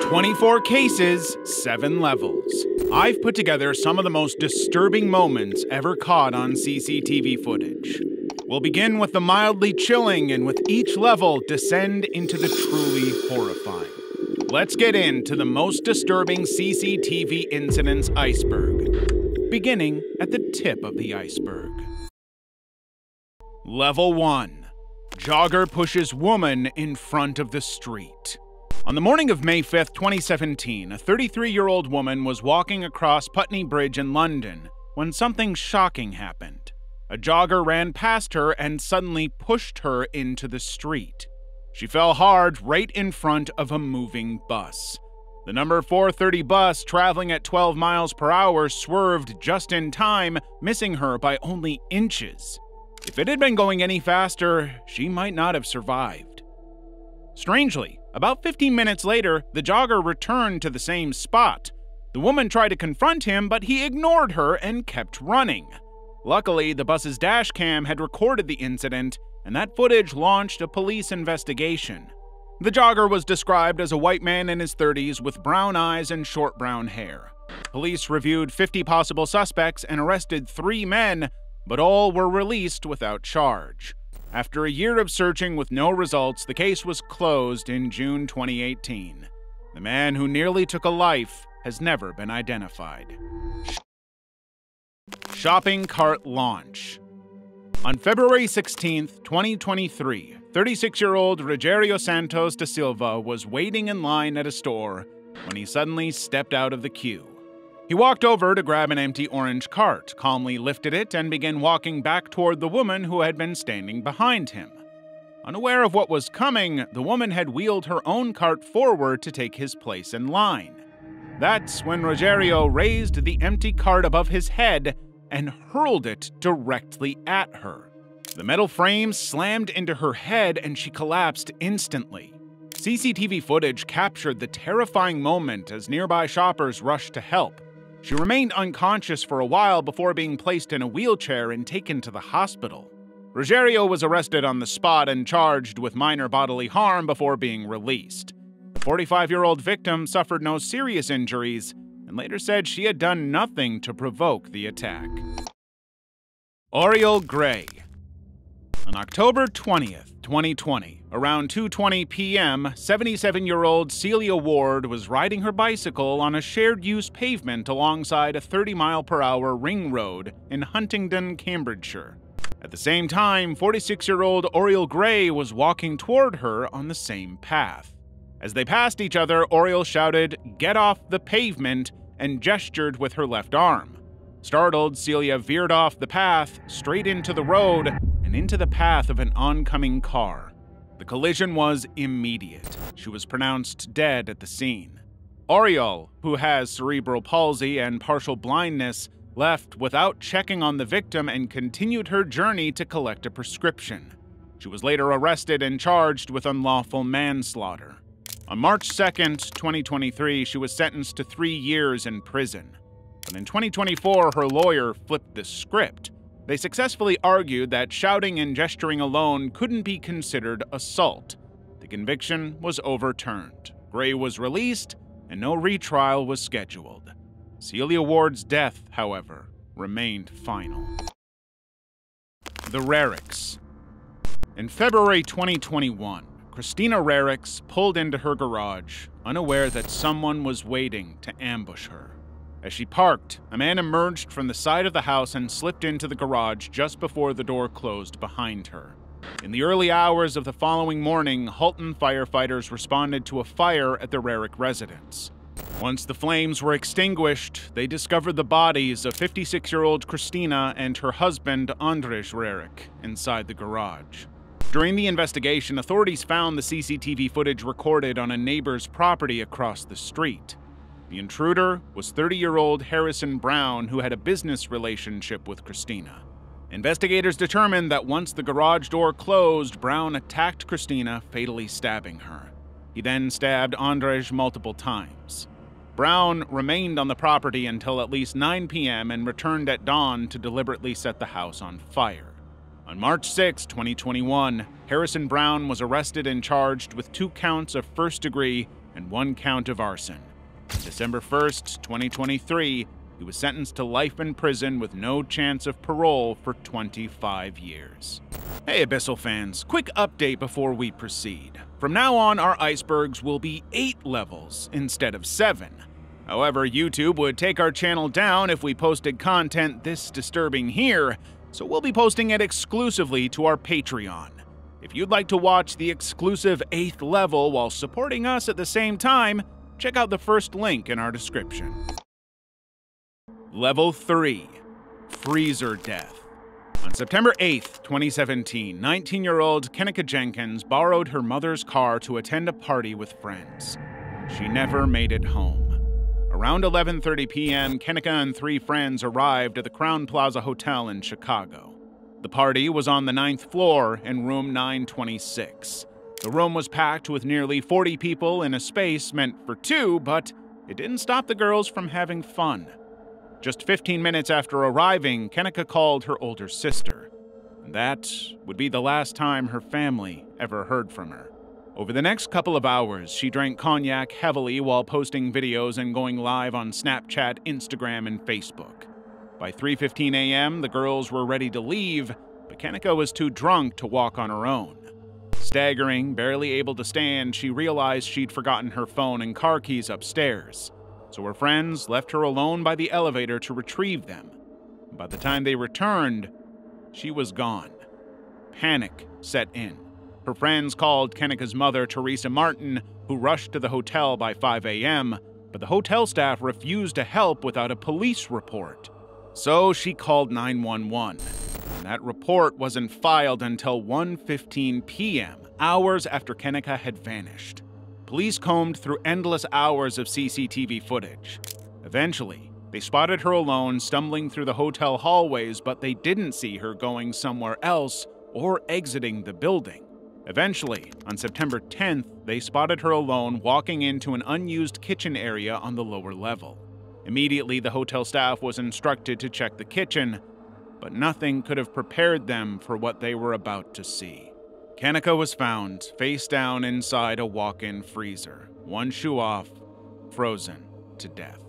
24 cases, 7 levels. I've put together some of the most disturbing moments ever caught on CCTV footage. We'll begin with the mildly chilling and with each level descend into the truly horrifying. Let's get into the most disturbing CCTV incidents iceberg, beginning at the tip of the iceberg. Level 1. Jogger pushes woman in front of the street. On the morning of May 5, 2017, a 33-year-old woman was walking across Putney Bridge in London when something shocking happened. A jogger ran past her and suddenly pushed her into the street. She fell hard right in front of a moving bus. The number 430 bus, traveling at 12 miles per hour, swerved just in time, missing her by only inches. If it had been going any faster, she might not have survived. Strangely, about 15 minutes later, the jogger returned to the same spot. The woman tried to confront him, but he ignored her and kept running. Luckily, the bus's dash cam had recorded the incident, and that footage launched a police investigation. The jogger was described as a white man in his 30s with brown eyes and short brown hair. Police reviewed 50 possible suspects and arrested 3 men, but all were released without charge. After a year of searching with no results, the case was closed in June 2018. The man who nearly took a life has never been identified. Shopping cart launch. On February 16, 2023, 36-year-old Rogério Santos da Silva was waiting in line at a store when he suddenly stepped out of the queue. He walked over to grab an empty orange cart, calmly lifted it, and began walking back toward the woman who had been standing behind him. Unaware of what was coming, the woman had wheeled her own cart forward to take his place in line. That's when Rogério raised the empty cart above his head and hurled it directly at her. The metal frame slammed into her head and she collapsed instantly. CCTV footage captured the terrifying moment as nearby shoppers rushed to help. She remained unconscious for a while before being placed in a wheelchair and taken to the hospital. Rogério was arrested on the spot and charged with minor bodily harm before being released. The 45-year-old victim suffered no serious injuries and later said she had done nothing to provoke the attack. Oriole Gray. On October 20th, 2020, around 2:20 p.m., 77-year-old Celia Ward was riding her bicycle on a shared-use pavement alongside a 30-mile-per-hour ring road in Huntingdon, Cambridgeshire. At the same time, 46-year-old Oriole Gray was walking toward her on the same path. As they passed each other, Oriole shouted, "Get off the pavement," and gestured with her left arm. Startled, Celia veered off the path, straight into the road, and into the path of an oncoming car. The collision was immediate. She was pronounced dead at the scene. Oriole, who has cerebral palsy and partial blindness, left without checking on the victim and continued her journey to collect a prescription. She was later arrested and charged with unlawful manslaughter. On March 2nd, 2023, she was sentenced to 3 years in prison. But in 2024, her lawyer flipped the script. They successfully argued that shouting and gesturing alone couldn't be considered assault. The conviction was overturned. Gray was released, and no retrial was scheduled. Celia Ward's death, however, remained final. The Raricks. In February 2021, Christina Raricks pulled into her garage, unaware that someone was waiting to ambush her. As she parked, a man emerged from the side of the house and slipped into the garage just before the door closed behind her. In the early hours of the following morning, Halton firefighters responded to a fire at the Rarick residence. Once the flames were extinguished, they discovered the bodies of 56-year-old Christina and her husband, Andrzej Rarick, inside the garage. During the investigation, authorities found the CCTV footage recorded on a neighbor's property across the street. The intruder was 30-year-old Harrison Brown, who had a business relationship with Christina. Investigators determined that once the garage door closed, Brown attacked Christina, fatally stabbing her. He then stabbed Andrzej multiple times. Brown remained on the property until at least 9 p.m. and returned at dawn to deliberately set the house on fire. On March 6, 2021, Harrison Brown was arrested and charged with 2 counts of first-degree and 1 count of arson. December 1st, 2023, he was sentenced to life in prison with no chance of parole for 25 years. Hey Abyssal fans, quick update before we proceed. From now on, our icebergs will be 8 levels instead of 7. However, YouTube would take our channel down if we posted content this disturbing here, so we'll be posting it exclusively to our Patreon. If you'd like to watch the exclusive 8th level while supporting us at the same time, check out the first link in our description. Level 3. Freezer Death. On September 8th, 2017, 19-year-old Kenika Jenkins borrowed her mother's car to attend a party with friends. She never made it home. Around 11:30 p.m., Kenika and 3 friends arrived at the Crowne Plaza Hotel in Chicago. The party was on the 9th floor in room 926. The room was packed with nearly 40 people in a space meant for 2, but it didn't stop the girls from having fun. Just 15 minutes after arriving, Kenika called her older sister. That would be the last time her family ever heard from her. Over the next couple of hours, she drank cognac heavily while posting videos and going live on Snapchat, Instagram, and Facebook. By 3:15 a.m., the girls were ready to leave, but Kenika was too drunk to walk on her own. Staggering, barely able to stand, she realized she'd forgotten her phone and car keys upstairs. So her friends left her alone by the elevator to retrieve them. By the time they returned, she was gone. Panic set in. Her friends called Kenika's mother, Teresa Martin, who rushed to the hotel by 5 a.m., but the hotel staff refused to help without a police report. So she called 911, and that report wasn't filed until 1:15 p.m., hours after Kenika had vanished. Police combed through endless hours of CCTV footage. Eventually, they spotted her alone, stumbling through the hotel hallways, but they didn't see her going somewhere else or exiting the building. Eventually, on September 10th, they spotted her alone walking into an unused kitchen area on the lower level. Immediately, the hotel staff was instructed to check the kitchen, but nothing could have prepared them for what they were about to see. Kenika was found face down inside a walk-in freezer, 1 shoe off, frozen to death.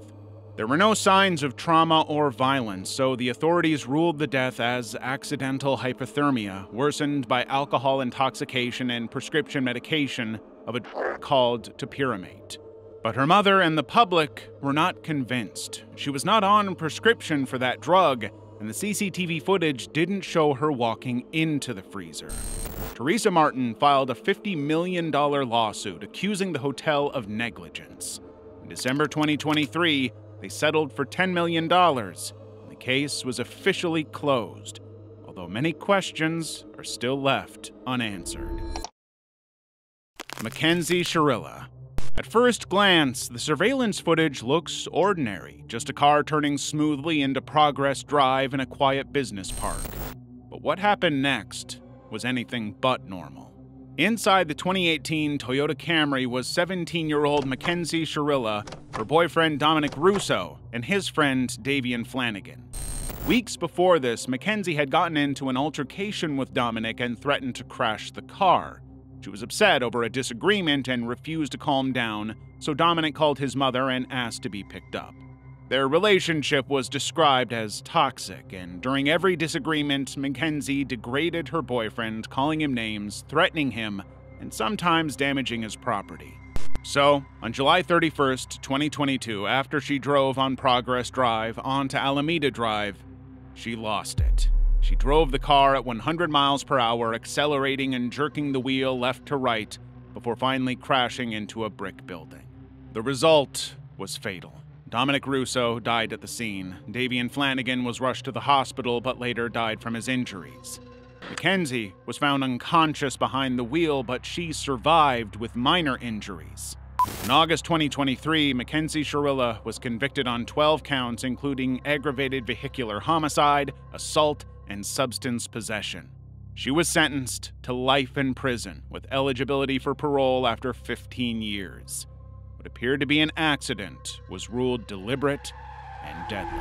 There were no signs of trauma or violence, so the authorities ruled the death as accidental hypothermia, worsened by alcohol intoxication and prescription medication of a drug called topiramate. But her mother and the public were not convinced. She was not on prescription for that drug, and the CCTV footage didn't show her walking into the freezer. Teresa Martin filed a $50 million lawsuit accusing the hotel of negligence. In December 2023, they settled for $10 million, and the case was officially closed, although many questions are still left unanswered. Mackenzie Shirilla. At first glance, the surveillance footage looks ordinary, just a car turning smoothly into Progress Drive in a quiet business park. But what happened next was anything but normal. Inside the 2018 Toyota Camry was 17-year-old Mackenzie Shirilla, her boyfriend Dominic Russo, and his friend Davian Flanagan. Weeks before this, Mackenzie had gotten into an altercation with Dominic and threatened to crash the car. She was upset over a disagreement and refused to calm down, so Dominic called his mother and asked to be picked up. Their relationship was described as toxic, and during every disagreement, Mackenzie degraded her boyfriend, calling him names, threatening him, and sometimes damaging his property. So, on July 31st, 2022, after she drove on Progress Drive onto Alameda Drive, she lost it. She drove the car at 100 miles per hour, accelerating and jerking the wheel left to right before finally crashing into a brick building. The result was fatal. Dominic Russo died at the scene. Davian Flanagan was rushed to the hospital but later died from his injuries. Mackenzie was found unconscious behind the wheel, but she survived with minor injuries. In August 2023, Mackenzie Shirilla was convicted on 12 counts, including aggravated vehicular homicide, assault, and substance possession. She was sentenced to life in prison with eligibility for parole after 15 years. What appeared to be an accident was ruled deliberate and deadly.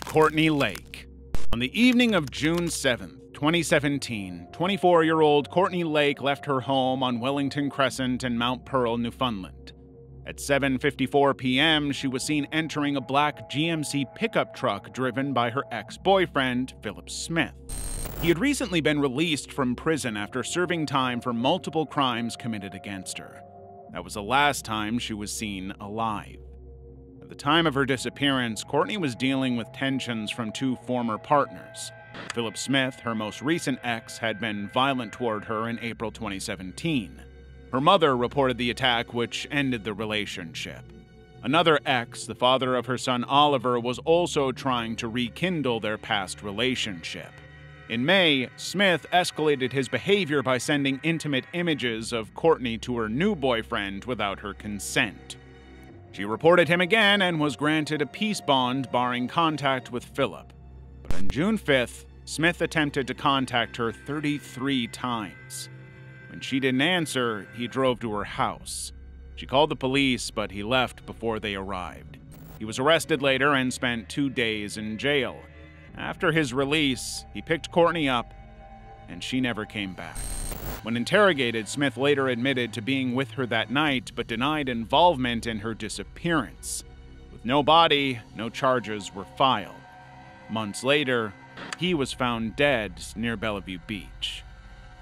Courtney Lake. On the evening of June 7th, 2017, 24-year-old Courtney Lake left her home on Wellington Crescent in Mount Pearl, Newfoundland. At 7:54 p.m., she was seen entering a black GMC pickup truck driven by her ex-boyfriend, Philip Smith. He had recently been released from prison after serving time for multiple crimes committed against her. That was the last time she was seen alive. At the time of her disappearance, Courtney was dealing with tensions from two former partners. Philip Smith, her most recent ex, had been violent toward her in April 2017. Her mother reported the attack, which ended the relationship. Another ex, the father of her son Oliver, was also trying to rekindle their past relationship. In May, Smith escalated his behavior by sending intimate images of Courtney to her new boyfriend without her consent. She reported him again and was granted a peace bond barring contact with Philip. But on June 5th, Smith attempted to contact her 33 times. When she didn't answer, he drove to her house. She called the police, but he left before they arrived. He was arrested later and spent 2 days in jail. After his release, he picked Courtney up, and she never came back. When interrogated, Smith later admitted to being with her that night, but denied involvement in her disappearance. With no body, no charges were filed. Months later, he was found dead near Bellevue Beach.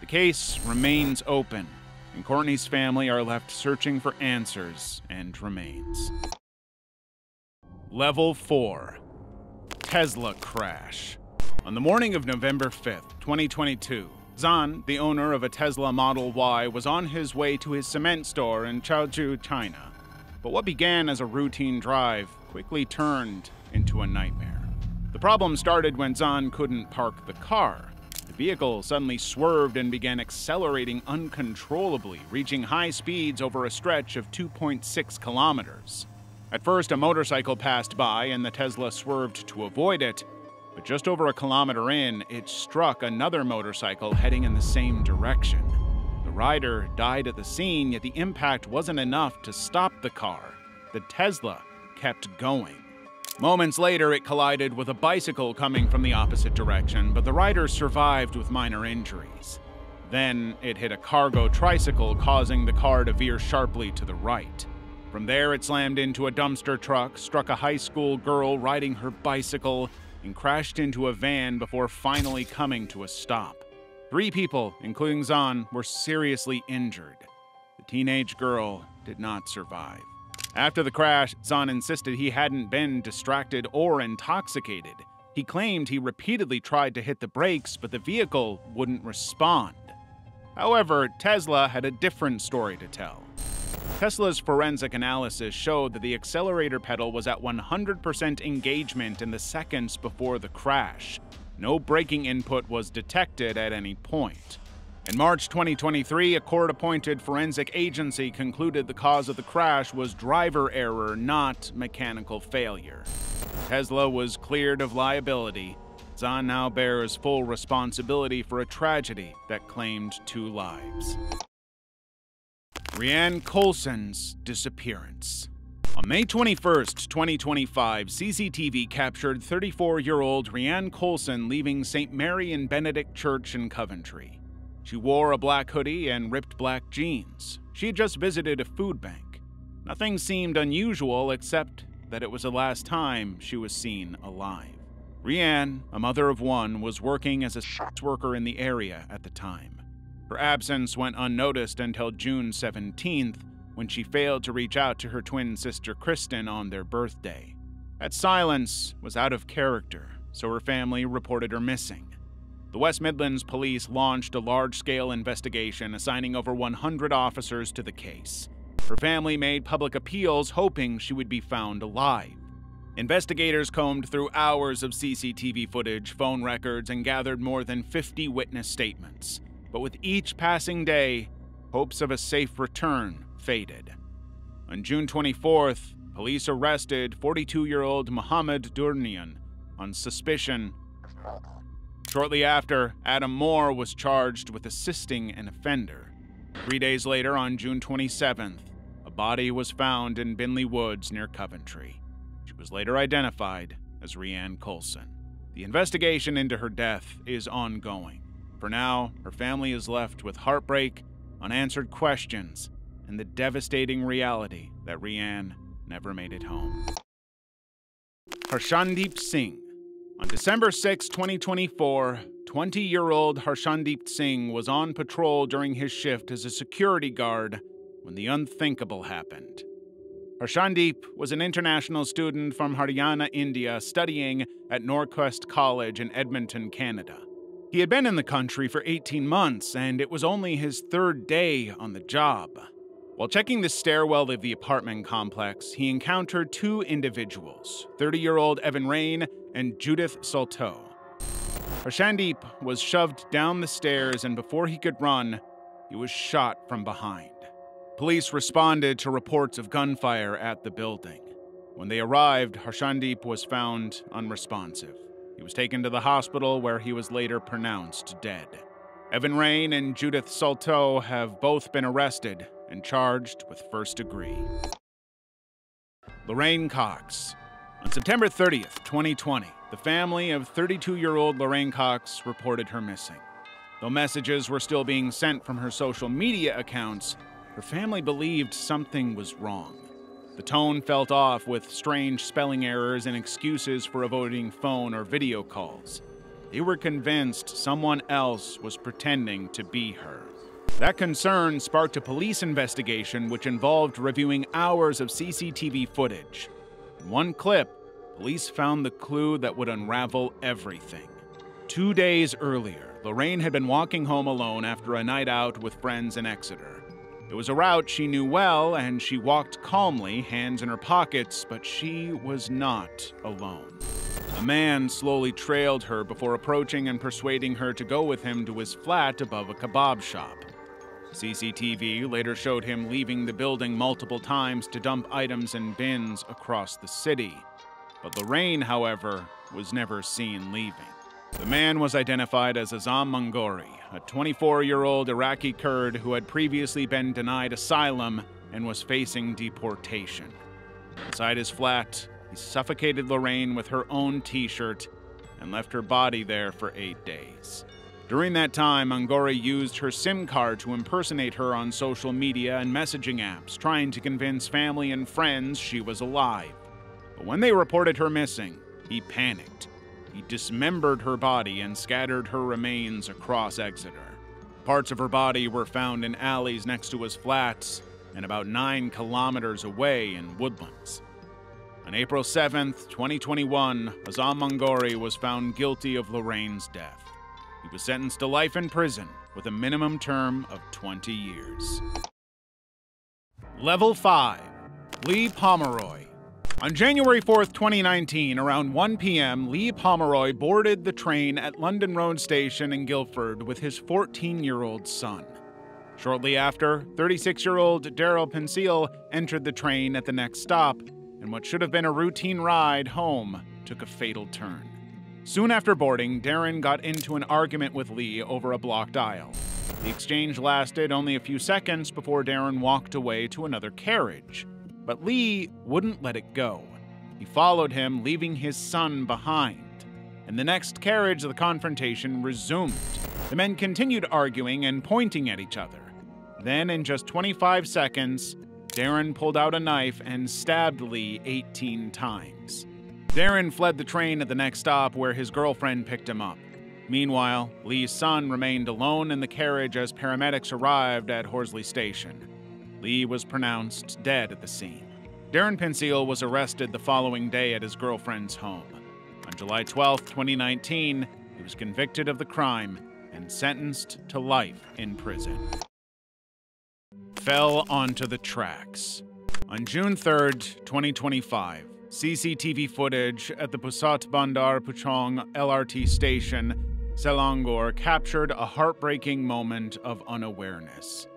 The case remains open, and Courtney's family are left searching for answers and remains. Level 4. Tesla Crash. On the morning of November 5th, 2022, Zan, the owner of a Tesla Model Y, was on his way to his cement store in Chaozhou, China. But what began as a routine drive quickly turned into a nightmare. The problem started when Zan couldn't park the car. The vehicle suddenly swerved and began accelerating uncontrollably, reaching high speeds over a stretch of 2.6 kilometers. At first, a motorcycle passed by and the Tesla swerved to avoid it, but just over a kilometer in, it struck another motorcycle heading in the same direction. The rider died at the scene, yet the impact wasn't enough to stop the car. The Tesla kept going. Moments later, it collided with a bicycle coming from the opposite direction, but the rider survived with minor injuries. Then, it hit a cargo tricycle, causing the car to veer sharply to the right. From there, it slammed into a dumpster truck, struck a high school girl riding her bicycle, and crashed into a van before finally coming to a stop. 3 people, including Zan, were seriously injured. The teenage girl did not survive. After the crash, Zan insisted he hadn't been distracted or intoxicated. He claimed he repeatedly tried to hit the brakes, but the vehicle wouldn't respond. However, Tesla had a different story to tell. Tesla's forensic analysis showed that the accelerator pedal was at 100% engagement in the seconds before the crash. No braking input was detected at any point. In March 2023, a court-appointed forensic agency concluded the cause of the crash was driver error, not mechanical failure. Tesla was cleared of liability. Zan now bears full responsibility for a tragedy that claimed 2 lives. Rhianne Coulson's disappearance. On May 21st, 2025, CCTV captured 34-year-old Rhianne Coulson leaving St. Mary and Benedict Church in Coventry. She wore a black hoodie and ripped black jeans. She had just visited a food bank. Nothing seemed unusual except that it was the last time she was seen alive. Rhianne, a mother of 1, was working as a sex worker in the area at the time. Her absence went unnoticed until June 17th, when she failed to reach out to her twin sister Kristen on their birthday. That silence was out of character, so her family reported her missing. The West Midlands Police launched a large-scale investigation, assigning over 100 officers to the case. Her family made public appeals, hoping she would be found alive. Investigators combed through hours of CCTV footage, phone records, and gathered more than 50 witness statements. But with each passing day, hopes of a safe return faded. On June 24th, police arrested 42-year-old Mohammed Durnian on suspicion. Shortly after, Adam Moore was charged with assisting an offender. 3 days later, on June 27th, a body was found in Binley Woods near Coventry. She was later identified as Rhianne Coulson. The investigation into her death is ongoing. For now, her family is left with heartbreak, unanswered questions, and the devastating reality that Rianne never made it home. Harshandeep Singh. On December 6, 2024, 20-year-old Harshandeep Singh was on patrol during his shift as a security guard when the unthinkable happened. Harshandeep was an international student from Haryana, India, studying at Norquest College in Edmonton, Canada. He had been in the country for 18 months, and it was only his third day on the job. While checking the stairwell of the apartment complex, he encountered two individuals, 30-year-old Evan Rain and Judith Salto. Harshandeep was shoved down the stairs, and before he could run, he was shot from behind. Police responded to reports of gunfire at the building. When they arrived, Harshandeep was found unresponsive. He was taken to the hospital where he was later pronounced dead. Evan Rain and Judith Salto have both been arrested and charged with first degree. Lorraine Cox. On September 30th, 2020, the family of 32-year-old Lorraine Cox reported her missing. Though messages were still being sent from her social media accounts, her family believed something was wrong. The tone felt off with strange spelling errors and excuses for avoiding phone or video calls. They were convinced someone else was pretending to be her. That concern sparked a police investigation which involved reviewing hours of CCTV footage. In one clip, police found the clue that would unravel everything. 2 days earlier, Lorraine had been walking home alone after a night out with friends in Exeter. It was a route she knew well, and she walked calmly, hands in her pockets, but she was not alone. A man slowly trailed her before approaching and persuading her to go with him to his flat above a kebab shop. CCTV later showed him leaving the building multiple times to dump items in bins across the city. But Lorraine, however, was never seen leaving. The man was identified as Azam Mangori, a 24-year-old Iraqi Kurd who had previously been denied asylum and was facing deportation. Inside his flat, he suffocated Lorraine with her own t-shirt and left her body there for 8 days. During that time, Mangori used her SIM card to impersonate her on social media and messaging apps, trying to convince family and friends she was alive. But when they reported her missing, he panicked. He dismembered her body and scattered her remains across Exeter. Parts of her body were found in alleys next to his flats and about 9 kilometers away in woodlands. On April 7th, 2021, Azam Mangori was found guilty of Lorraine's death. He was sentenced to life in prison with a minimum term of 20 years. Level 5. Lee Pomeroy. On January 4th, 2019, around 1 p.m., Lee Pomeroy boarded the train at London Road Station in Guildford with his 14-year-old son. Shortly after, 36-year-old Daryl Penseal entered the train at the next stop, and what should have been a routine ride home took a fatal turn. Soon after boarding, Darren got into an argument with Lee over a blocked aisle. The exchange lasted only a few seconds before Darren walked away to another carriage. But Lee wouldn't let it go. He followed him, leaving his son behind. In the next carriage, the confrontation resumed. The men continued arguing and pointing at each other. Then, in just 25 seconds, Darren pulled out a knife and stabbed Lee 18 times. Darren fled the train at the next stop where his girlfriend picked him up. Meanwhile, Lee's son remained alone in the carriage as paramedics arrived at Horsley Station. Lee was pronounced dead at the scene. Darren Penseal was arrested the following day at his girlfriend's home. On July 12, 2019, he was convicted of the crime and sentenced to life in prison. Fell onto the tracks. On June 3, 2025, CCTV footage at the Pusat Bandar Puchong LRT station, Selangor, captured a heartbreaking moment of unawareness.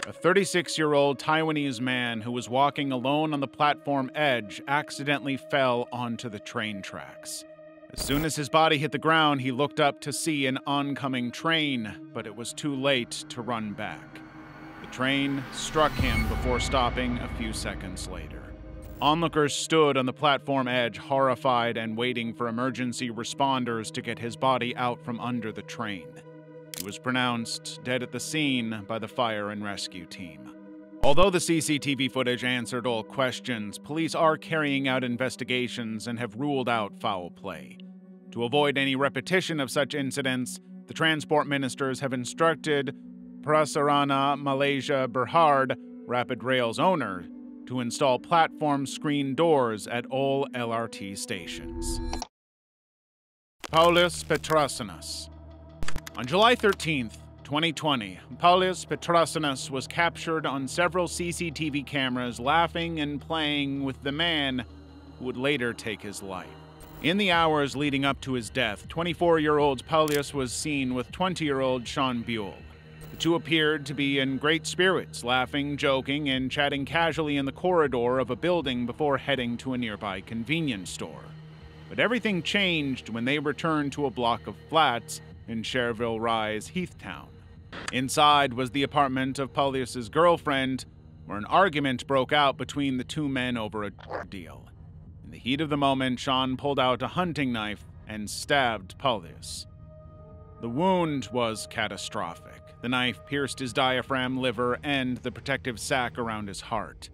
A 36-year-old Taiwanese man who was walking alone on the platform edge accidentally fell onto the train tracks. As soon as his body hit the ground, he looked up to see an oncoming train, but it was too late to run back. The train struck him before stopping a few seconds later. Onlookers stood on the platform edge, horrified and waiting for emergency responders to get his body out from under the train. was pronounced dead at the scene by the fire and rescue team. Although the CCTV footage answered all questions, police are carrying out investigations and have ruled out foul play. To avoid any repetition of such incidents, the transport ministers have instructed Prasarana Malaysia Berhad, Rapid Rail's owner, to install platform screen doors at all LRT stations. Paulius Petrosinas. On July 13th, 2020, Paulius Petrosinas was captured on several CCTV cameras laughing and playing with the man who would later take his life. In the hours leading up to his death, 24-year-old Paulius was seen with 20-year-old Sean Buell. The two appeared to be in great spirits, laughing, joking, and chatting casually in the corridor of a building before heading to a nearby convenience store. But everything changed when they returned to a block of flats in Cherville Rise, Heathtown. Inside was the apartment of Paulius's girlfriend, where an argument broke out between the two men over a deal. In the heat of the moment, Sean pulled out a hunting knife and stabbed Paulius. The wound was catastrophic. The knife pierced his diaphragm, liver, and the protective sac around his heart.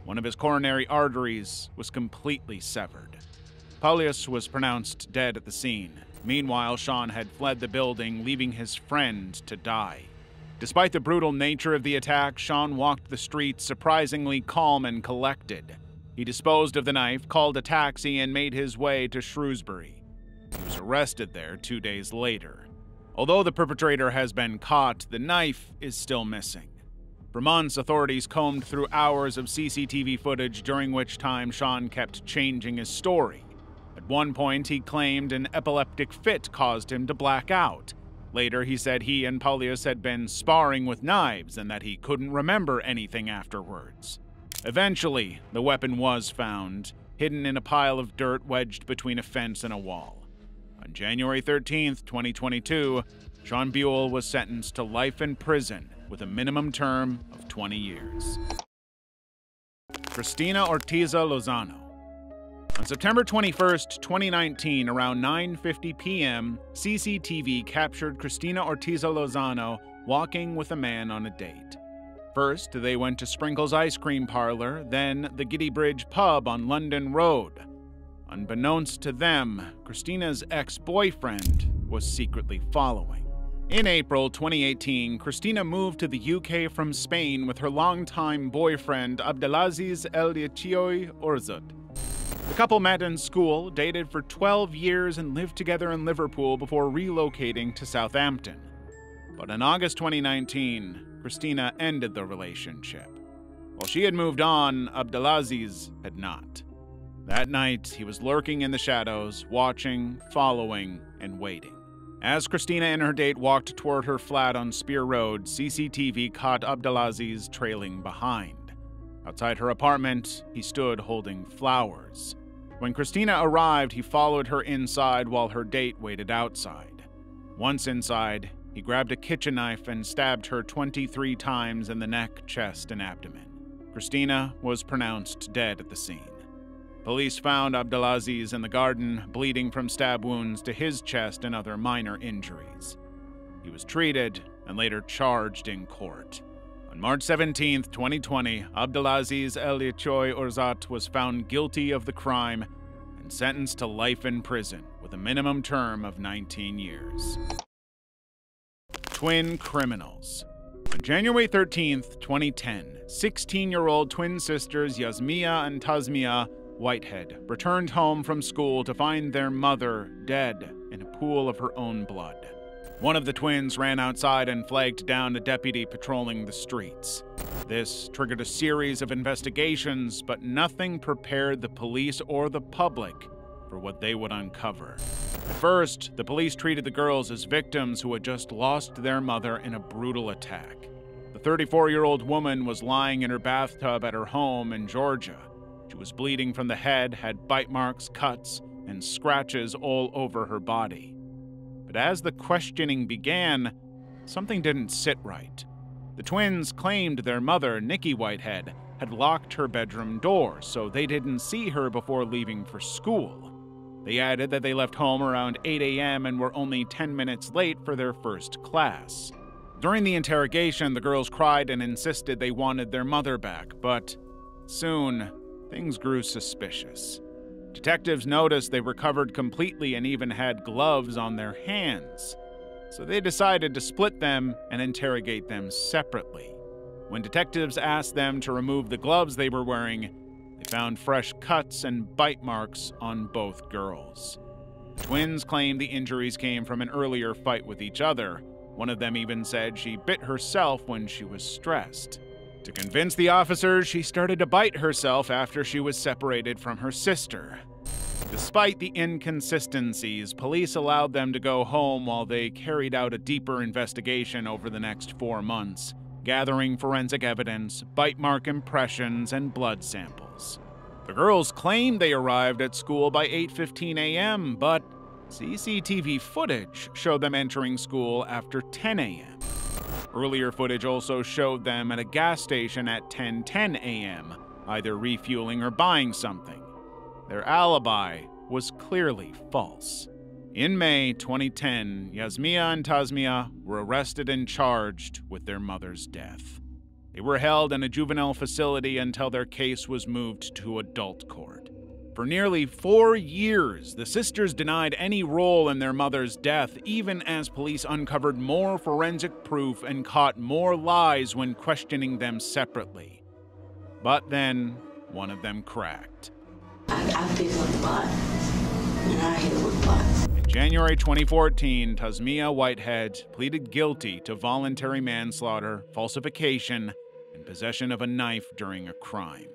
One of his coronary arteries was completely severed. Paulius was pronounced dead at the scene. Meanwhile, Sean had fled the building, leaving his friend to die. Despite the brutal nature of the attack, Sean walked the streets surprisingly calm and collected. He disposed of the knife, called a taxi, and made his way to Shrewsbury. He was arrested there 2 days later. Although the perpetrator has been caught, the knife is still missing. For months, authorities combed through hours of CCTV footage, during which time Sean kept changing his story. At one point, he claimed an epileptic fit caused him to black out. Later, he said he and Paulius had been sparring with knives and that he couldn't remember anything afterwards. Eventually, the weapon was found, hidden in a pile of dirt wedged between a fence and a wall. On January 13, 2022, Sean Buell was sentenced to life in prison with a minimum term of 20 years. Cristina Ortiza Lozano. On September 21, 2019, around 9:50 p.m., CCTV captured Cristina Ortiza Lozano walking with a man on a date. First, they went to Sprinkles Ice Cream Parlor, then the Giddy Bridge Pub on London Road. Unbeknownst to them, Cristina's ex-boyfriend was secretly following. In April 2018, Cristina moved to the UK from Spain with her longtime boyfriend Abdelaziz El Yachioy Orzut. The couple met in school, dated for 12 years, and lived together in Liverpool before relocating to Southampton. But in August 2019, Cristina ended the relationship. While she had moved on, Abdelaziz had not. That night, he was lurking in the shadows, watching, following, and waiting. As Cristina and her date walked toward her flat on Spear Road, CCTV caught Abdelaziz trailing behind. Outside her apartment, he stood holding flowers. When Cristina arrived, he followed her inside while her date waited outside. Once inside, he grabbed a kitchen knife and stabbed her 23 times in the neck, chest, and abdomen. Cristina was pronounced dead at the scene. Police found Abdelaziz in the garden, bleeding from stab wounds to his chest and other minor injuries. He was treated and later charged in court. On March 17, 2020, Abdelaziz El Yachioy Orzat was found guilty of the crime and sentenced to life in prison with a minimum term of 19 years. Twin criminals. On January 13, 2010, 16-year-old twin sisters Yasmia and Tasmia Whitehead returned home from school to find their mother dead in a pool of her own blood. One of the twins ran outside and flagged down a deputy patrolling the streets. This triggered a series of investigations, but nothing prepared the police or the public for what they would uncover. At first, the police treated the girls as victims who had just lost their mother in a brutal attack. The 34-year-old woman was lying in her bathtub at her home in Georgia. She was bleeding from the head, had bite marks, cuts, and scratches all over her body. But as the questioning began, something didn't sit right. The twins claimed their mother, Nikki Whitehead, had locked her bedroom door, so they didn't see her before leaving for school. They added that they left home around 8 a.m. and were only 10 minutes late for their first class. During the interrogation, the girls cried and insisted they wanted their mother back, but soon, things grew suspicious. Detectives noticed they were covered completely and even had gloves on their hands, so they decided to split them and interrogate them separately. When detectives asked them to remove the gloves they were wearing, they found fresh cuts and bite marks on both girls. The twins claimed the injuries came from an earlier fight with each other. One of them even said she bit herself when she was stressed. To convince the officers, she started to bite herself after she was separated from her sister. Despite the inconsistencies, police allowed them to go home while they carried out a deeper investigation over the next 4 months, gathering forensic evidence, bite mark impressions, and blood samples. The girls claimed they arrived at school by 8:15 a.m., but CCTV footage showed them entering school after 10 a.m. Earlier footage also showed them at a gas station at 10:10 a.m., either refueling or buying something. Their alibi was clearly false. In May 2010, Yasmia and Tasmia were arrested and charged with their mother's death. They were held in a juvenile facility until their case was moved to adult court. For nearly 4 years, the sisters denied any role in their mother's death, even as police uncovered more forensic proof and caught more lies when questioning them separately. But then, one of them cracked. I pick up butt, and I hit it with butt. In January 2014, Tasmia Whitehead pleaded guilty to voluntary manslaughter, falsification, and possession of a knife during a crime.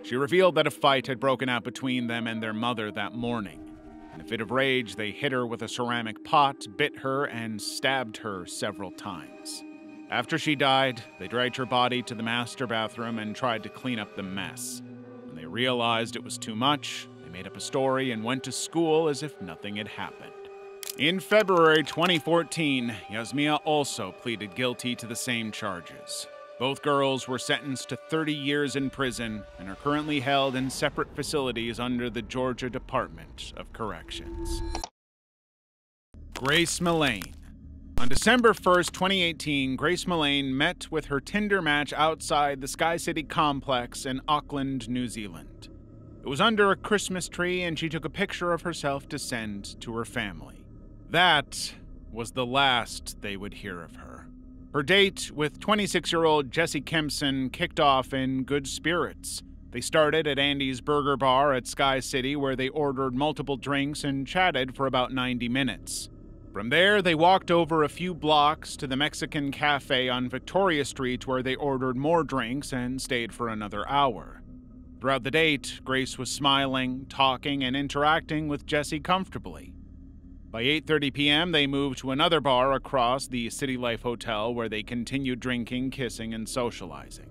She revealed that a fight had broken out between them and their mother that morning. In a fit of rage, they hit her with a ceramic pot, bit her, and stabbed her several times. After she died, they dragged her body to the master bathroom and tried to clean up the mess. When they realized it was too much, they made up a story and went to school as if nothing had happened. In February 2014, Yasmia also pleaded guilty to the same charges. Both girls were sentenced to 30 years in prison and are currently held in separate facilities under the Georgia Department of Corrections. Grace Millane. On December 1st, 2018, Grace Millane met with her Tinder match outside the Sky City complex in Auckland, New Zealand. It was under a Christmas tree, and she took a picture of herself to send to her family. That was the last they would hear of her. Her date with 26-year-old Jesse Kempson kicked off in good spirits. They started at Andy's Burger Bar at Sky City, where they ordered multiple drinks and chatted for about 90 minutes. From there, they walked over a few blocks to the Mexican cafe on Victoria Street, where they ordered more drinks and stayed for another hour. Throughout the date, Grace was smiling, talking, and interacting with Jesse comfortably. By 8:30 p.m., they moved to another bar across the City Life Hotel, where they continued drinking, kissing, and socializing.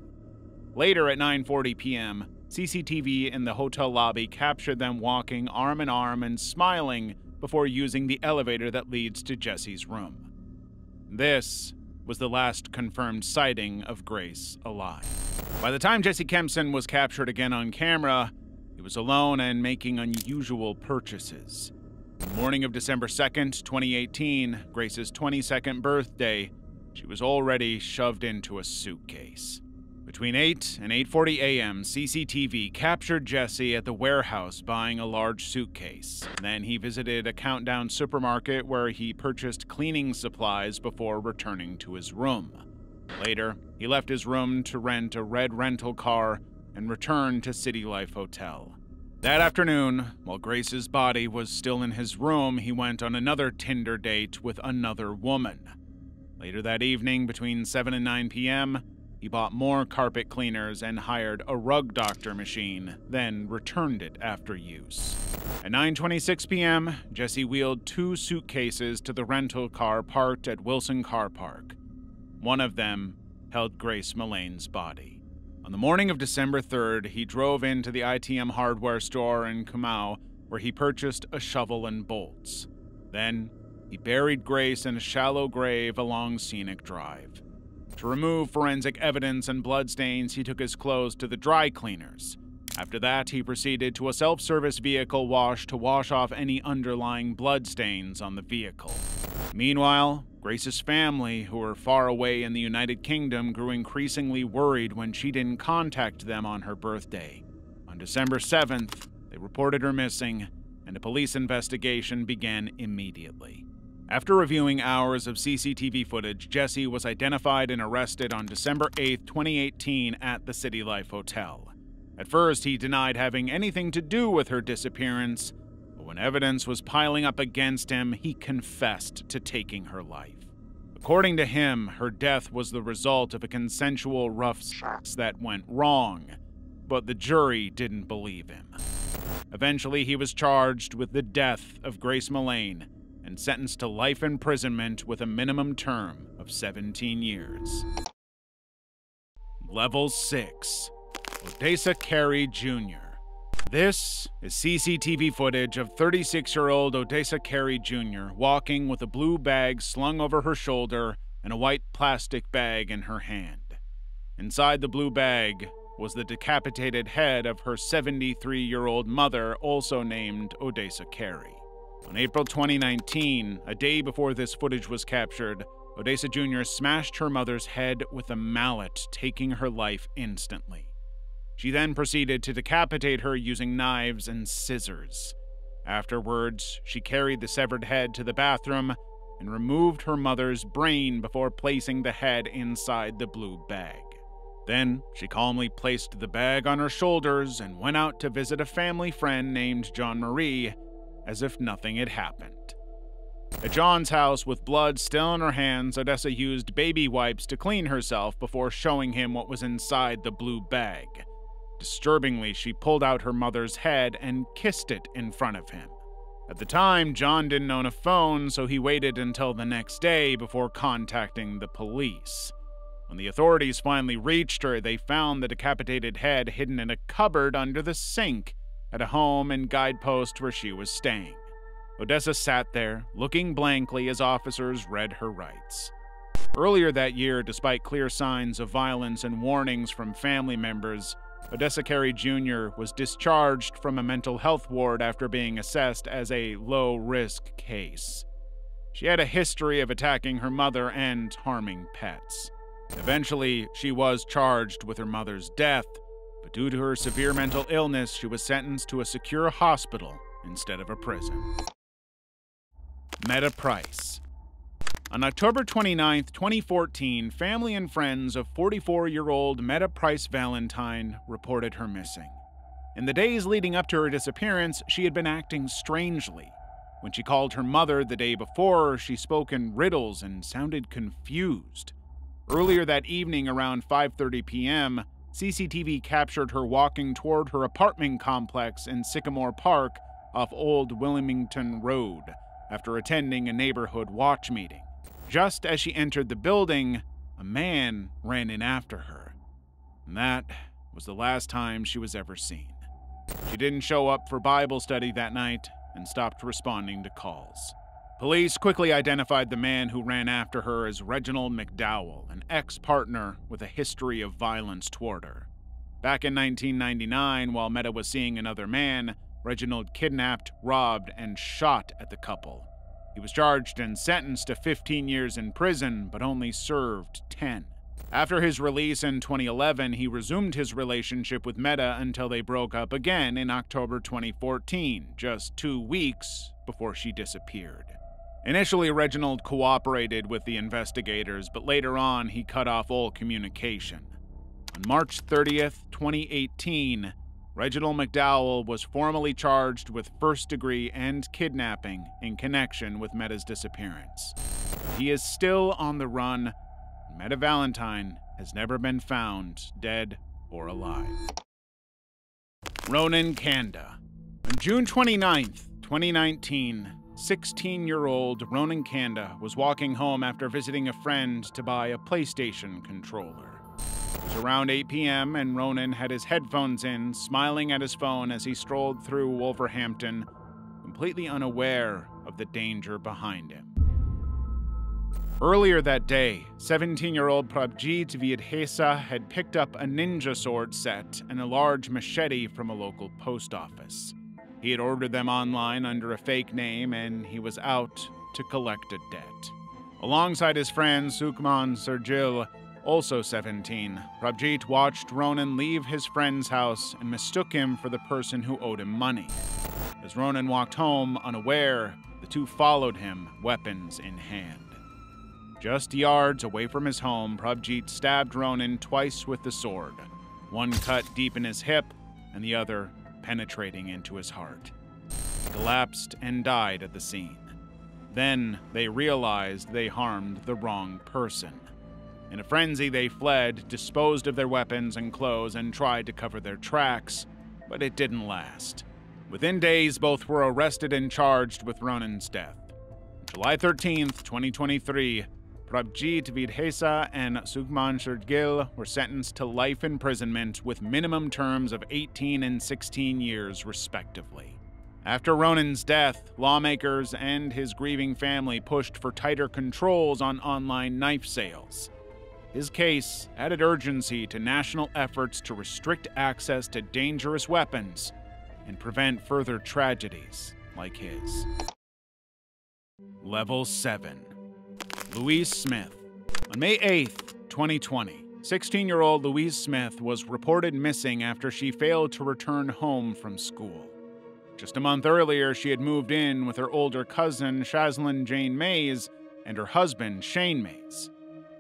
Later at 9:40 p.m., CCTV in the hotel lobby captured them walking arm in arm and smiling before using the elevator that leads to Jesse's room. This was the last confirmed sighting of Grace alive. By the time Jesse Kempson was captured again on camera, he was alone and making unusual purchases. The morning of December 2nd, 2018, Grace's 22nd birthday, she was already shoved into a suitcase. Between 8 and 8:40 a.m., CCTV captured Jesse at the warehouse buying a large suitcase. Then he visited a Countdown supermarket where he purchased cleaning supplies before returning to his room. Later, he left his room to rent a red rental car and returned to City Life Hotel. That afternoon, while Grace's body was still in his room, he went on another Tinder date with another woman. Later that evening, between 7 and 9 p.m., he bought more carpet cleaners and hired a rug doctor machine, then returned it after use. At 9:26 p.m., Jesse wheeled 2 suitcases to the rental car parked at Wilson Car Park. One of them held Grace Millane's body. On the morning of December 3rd, he drove into the ITM hardware store in Kumau, where he purchased a shovel and bolts. Then, he buried Grace in a shallow grave along Scenic Drive. To remove forensic evidence and bloodstains, he took his clothes to the dry cleaners. After that, he proceeded to a self-service vehicle wash to wash off any underlying bloodstains on the vehicle. Meanwhile, Grace's family, who were far away in the United Kingdom, grew increasingly worried when she didn't contact them on her birthday. On December 7th, they reported her missing, and a police investigation began immediately. After reviewing hours of CCTV footage, Jesse was identified and arrested on December 8, 2018 at the City Life Hotel. At first, he denied having anything to do with her disappearance, but when evidence was piling up against him, he confessed to taking her life. According to him, her death was the result of a consensual rough sex that went wrong, but the jury didn't believe him. Eventually, he was charged with the death of Grace Mullane and sentenced to life imprisonment with a minimum term of 17 years. Level 6. Odessa Carey Jr. This is CCTV footage of 36-year-old Odessa Carey Jr. walking with a blue bag slung over her shoulder and a white plastic bag in her hand. Inside the blue bag was the decapitated head of her 73-year-old mother, also named Odessa Carey. On April 2019, a day before this footage was captured, Odessa Jr. smashed her mother's head with a mallet, taking her life instantly. She then proceeded to decapitate her using knives and scissors. Afterwards, she carried the severed head to the bathroom and removed her mother's brain before placing the head inside the blue bag. Then, she calmly placed the bag on her shoulders and went out to visit a family friend named John Marie, as if nothing had happened. At John's house, with blood still in her hands, Odessa used baby wipes to clean herself before showing him what was inside the blue bag. Disturbingly, she pulled out her mother's head and kissed it in front of him. At the time, John didn't own a phone, so he waited until the next day before contacting the police. When the authorities finally reached her, they found the decapitated head hidden in a cupboard under the sink at a home and guidepost where she was staying. Odessa sat there, looking blankly as officers read her rights. Earlier that year, despite clear signs of violence and warnings from family members, Odessa Carey Jr. was discharged from a mental health ward after being assessed as a low-risk case. She had a history of attacking her mother and harming pets. Eventually, she was charged with her mother's death, but due to her severe mental illness, she was sentenced to a secure hospital instead of a prison. Meta Price. On October 29, 2014, family and friends of 44-year-old Meta Price Valentine reported her missing. In the days leading up to her disappearance, she had been acting strangely. When she called her mother the day before, she spoke in riddles and sounded confused. Earlier that evening, around 5:30 p.m., CCTV captured her walking toward her apartment complex in Sycamore Park off Old Wilmington Road after attending a neighborhood watch meeting. Just as she entered the building, a man ran in after her. And that was the last time she was ever seen. She didn't show up for Bible study that night and stopped responding to calls. Police quickly identified the man who ran after her as Reginald McDowell, an ex-partner with a history of violence toward her. Back in 1999, while Meta was seeing another man, Reginald kidnapped, robbed, and shot at the couple. He was charged and sentenced to 15 years in prison, but only served 10. After his release in 2011, he resumed his relationship with Meta until they broke up again in October 2014, just 2 weeks before she disappeared. Initially, Reginald cooperated with the investigators, but later on, he cut off all communication. On March 30th, 2018, Reginald McDowell was formally charged with first-degree and kidnapping in connection with Meta's disappearance. He is still on the run. Meta Valentine has never been found dead or alive. Ronan Kanda. On June 29th, 2019, 16-year-old Ronan Kanda was walking home after visiting a friend to buy a PlayStation controller. It was around 8 p.m. and Ronan had his headphones in, smiling at his phone as he strolled through Wolverhampton, completely unaware of the danger behind him. Earlier that day, 17-year-old Prabjit Vidhesa had picked up a ninja sword set and a large machete from a local post office. He had ordered them online under a fake name, and he was out to collect a debt. Alongside his friend Sukhman Sergil, also 17, Prabjit watched Ronan leave his friend's house and mistook him for the person who owed him money. As Ronan walked home unaware, the two followed him, weapons in hand. Just yards away from his home, Prabjit stabbed Ronan twice with the sword, one cut deep in his hip and the other penetrating into his heart. He collapsed and died at the scene. Then they realized they harmed the wrong person. In a frenzy, they fled, disposed of their weapons and clothes, and tried to cover their tracks, but it didn't last. Within days, both were arrested and charged with Ronan's death. July 13th, 2023, Prabjit Vidhesa and Sukhman Sergil were sentenced to life imprisonment with minimum terms of 18 and 16 years, respectively. After Ronan's death, lawmakers and his grieving family pushed for tighter controls on online knife sales. His case added urgency to national efforts to restrict access to dangerous weapons and prevent further tragedies like his. Level 7. Louise Smith. On May 8th, 2020, 16-year-old Louise Smith was reported missing after she failed to return home from school. Just a month earlier, she had moved in with her older cousin, Shazlyn Jane Mays, and her husband, Shane Mays.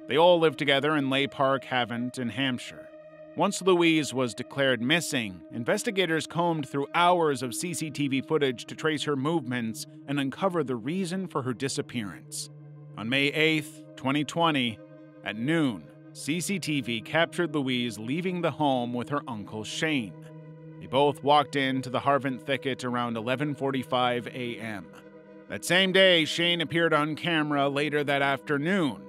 They all lived together in Leigh Park, Havant, in Hampshire. Once Louise was declared missing, investigators combed through hours of CCTV footage to trace her movements and uncover the reason for her disappearance. On May 8th, 2020, at noon, CCTV captured Louise leaving the home with her uncle Shane. They both walked into the Havant thicket around 11:45 a.m. That same day, Shane appeared on camera later that afternoon.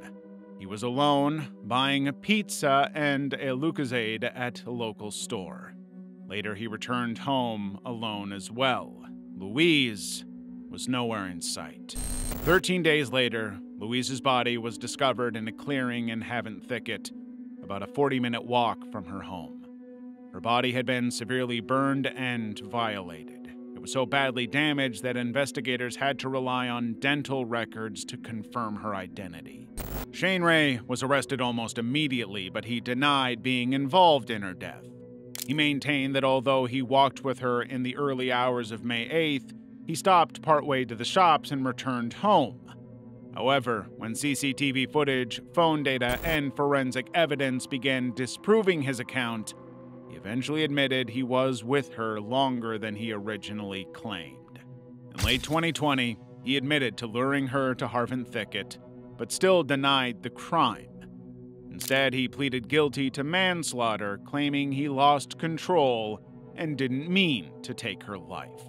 He was alone, buying a pizza and a Lucozade at a local store. Later, he returned home alone as well. Louise was nowhere in sight. 13 days later, Louise's body was discovered in a clearing in Havant thicket, about a 40-minute walk from her home. Her body had been severely burned and violated. It was so badly damaged that investigators had to rely on dental records to confirm her identity. Shane Ray was arrested almost immediately, but he denied being involved in her death. He maintained that although he walked with her in the early hours of May 8th, he stopped partway to the shops and returned home. However, when CCTV footage, phone data, and forensic evidence began disproving his account, he eventually admitted he was with her longer than he originally claimed. In late 2020, he admitted to luring her to Havant thicket, but still denied the crime. Instead, he pleaded guilty to manslaughter, claiming he lost control and didn't mean to take her life.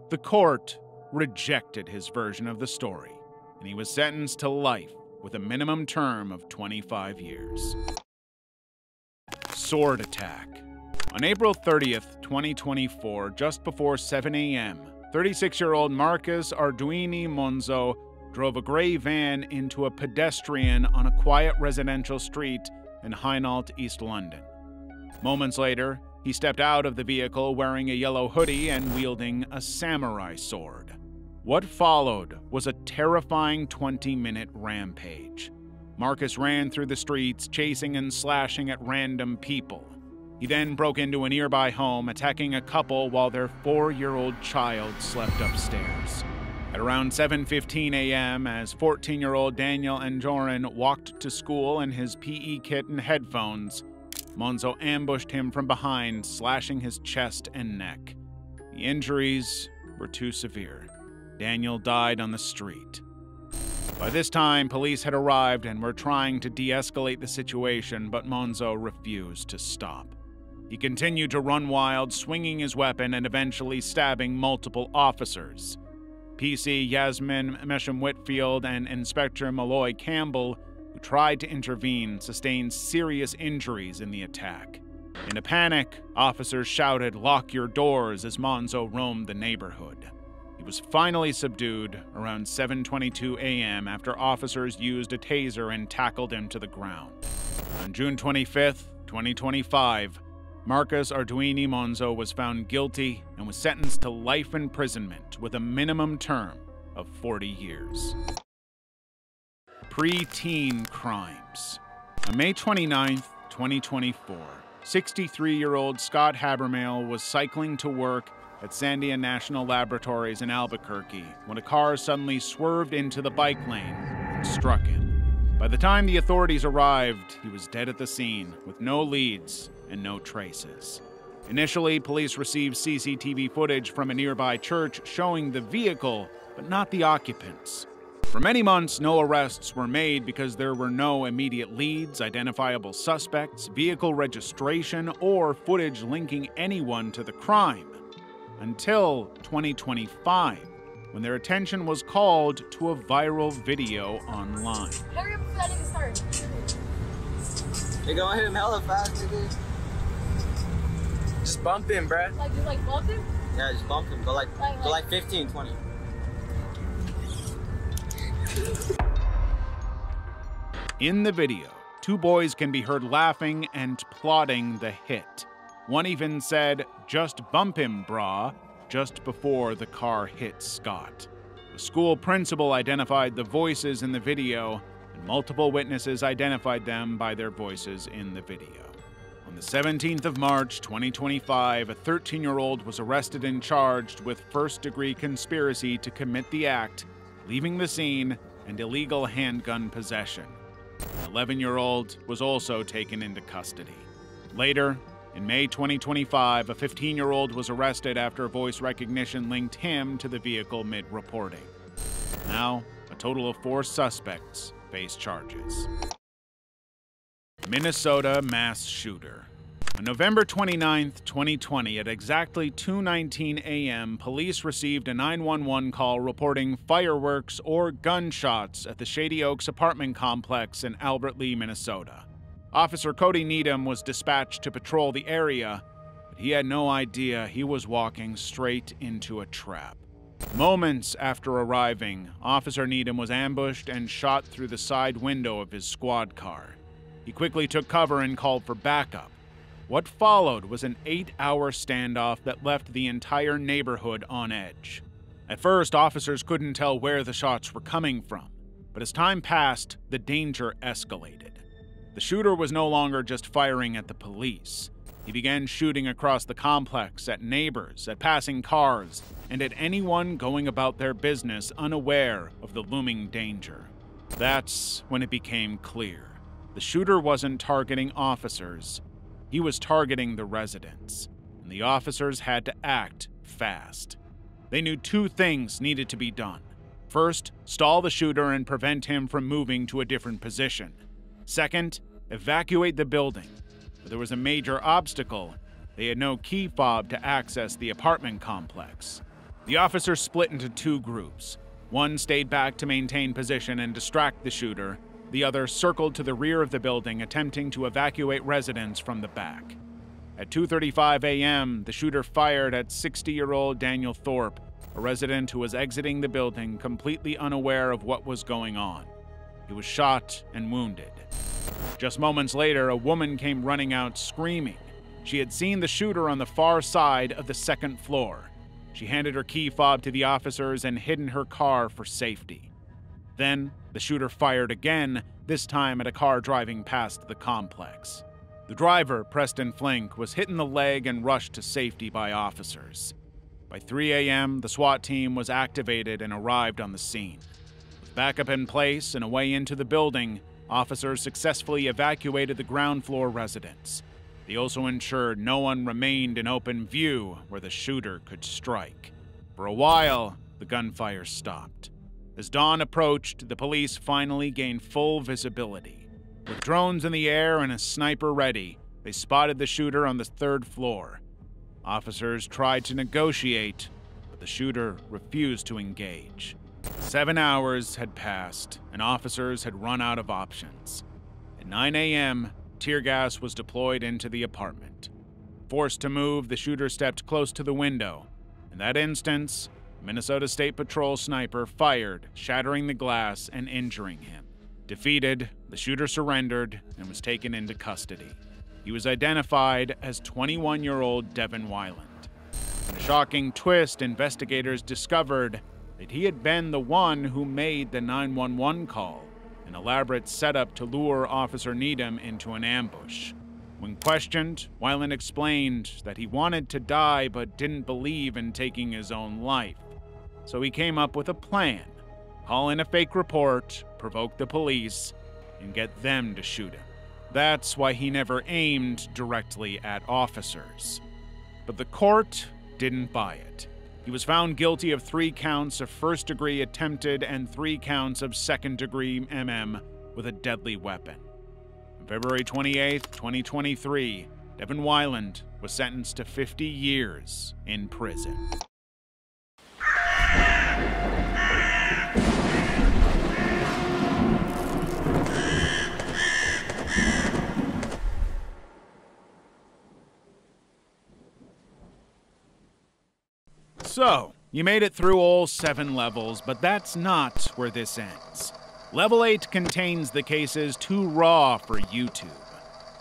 The court rejected his version of the story, and he was sentenced to life with a minimum term of 25 years. Sword attack. On April 30th, 2024, just before 7 a.m., 36-year-old Marcus Arduini Monzo drove a gray van into a pedestrian on a quiet residential street in Hainault, East London. Moments later, he stepped out of the vehicle wearing a yellow hoodie and wielding a samurai sword. What followed was a terrifying 20-minute rampage. Marcus ran through the streets, chasing and slashing at random people. He then broke into a nearby home, attacking a couple while their 4-year-old child slept upstairs. At around 7:15 a.m., as 14-year-old Daniel Anjorin walked to school in his PE kit and headphones, Monzo ambushed him from behind, slashing his chest and neck. The injuries were too severe. Daniel died on the street. By this time, police had arrived and were trying to de-escalate the situation, but Monzo refused to stop. He continued to run wild, swinging his weapon and eventually stabbing multiple officers. PC Yasmin Mesham-Whitfield and Inspector Malloy Campbell, who tried to intervene, sustained serious injuries in the attack. In a panic, officers shouted, "Lock your doors," as Monzo roamed the neighborhood. He He was finally subdued around 7:22 a.m. after officers used a taser and tackled him to the ground. On June 25, 2025, Marcus Arduini Monzo was found guilty and was sentenced to life imprisonment with a minimum term of 40 years. Pre-teen crimes. On May 29, 2024, 63-year-old Scott Habermale was cycling to work at Sandia National Laboratories in Albuquerque when a car suddenly swerved into the bike lane and struck him. By the time the authorities arrived, he was dead at the scene with no leads and no traces. Initially, police received CCTV footage from a nearby church showing the vehicle, but not the occupants. For many months, no arrests were made because there were no immediate leads, identifiable suspects, vehicle registration, or footage linking anyone to the crime. Until 2025, when their attention was called to a viral video online. Hurry up before that even starts. They gonna hit him hella fast, nigga. Just bump him, bruh. Like, you like bumped him? Yeah, just bump him. Go like 15, 20. In the video, two boys can be heard laughing and plotting the hit. One even said, "Just bump him, brah," just before the car hit Scott. The school principal identified the voices in the video, and multiple witnesses identified them by their voices in the video. On the 17th of March, 2025, a 13-year-old was arrested and charged with first-degree conspiracy to commit the act, leaving the scene, and illegal handgun possession. An 11-year-old was also taken into custody. Later, in May 2025, a 15-year-old was arrested after voice recognition linked him to the vehicle mid-reporting. Now, a total of 4 suspects face charges. Minnesota mass shooter. On November 29, 2020, at exactly 2:19 a.m., police received a 911 call reporting fireworks or gunshots at the Shady Oaks apartment complex in Albert Lea, Minnesota. Officer Cody Needham was dispatched to patrol the area, but he had no idea he was walking straight into a trap. Moments after arriving, Officer Needham was ambushed and shot through the side window of his squad car. He quickly took cover and called for backup. What followed was an 8-hour standoff that left the entire neighborhood on edge. At first, officers couldn't tell where the shots were coming from, but as time passed, the danger escalated. The shooter was no longer just firing at the police. He began shooting across the complex at neighbors, at passing cars, and at anyone going about their business unaware of the looming danger. That's when it became clear. The shooter wasn't targeting officers. He was targeting the residents, and the officers had to act fast. They knew 2 things needed to be done. First, stall the shooter and prevent him from moving to a different position. Second, evacuate the building. But there was a major obstacle. They had no key fob to access the apartment complex. The officers split into 2 groups. One stayed back to maintain position and distract the shooter. The other circled to the rear of the building, attempting to evacuate residents from the back. At 2:35 a.m., the shooter fired at 60-year-old Daniel Thorpe, a resident who was exiting the building completely unaware of what was going on. He was shot and wounded. Just moments later, a woman came running out screaming. She had seen the shooter on the far side of the 2nd floor. She handed her key fob to the officers and hid in her car for safety. Then, the shooter fired again, this time at a car driving past the complex. The driver, Preston Flink, was hit in the leg and rushed to safety by officers. By 3 a.m., the SWAT team was activated and arrived on the scene. With backup in place and a way into the building, officers successfully evacuated the ground floor residents. They also ensured no one remained in open view where the shooter could strike. For a while, the gunfire stopped. As dawn approached, the police finally gained full visibility. With drones in the air and a sniper ready, they spotted the shooter on the 3rd floor. Officers tried to negotiate, but the shooter refused to engage. 7 hours had passed, and officers had run out of options. At 9 a.m., tear gas was deployed into the apartment. Forced to move, the shooter stepped close to the window. In that instance, Minnesota State Patrol sniper fired, shattering the glass and injuring him. Defeated, the shooter surrendered and was taken into custody. He was identified as 21-year-old Devin Wyland. In a shocking twist, investigators discovered that he had been the one who made the 911 call, an elaborate setup to lure Officer Needham into an ambush. When questioned, Wyland explained that he wanted to die but didn't believe in taking his own life. So he came up with a plan: call in a fake report, provoke the police, and get them to shoot him. That's why he never aimed directly at officers. But the court didn't buy it. He was found guilty of 3 counts of first-degree attempted and 3 counts of second-degree with a deadly weapon. On February 28, 2023, Devin Wyland was sentenced to 50 years in prison. So, you made it through all 7 levels, but that's not where this ends. Level 8 contains the cases too raw for YouTube.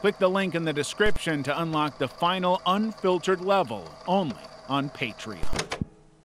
Click the link in the description to unlock the final unfiltered level, only on Patreon.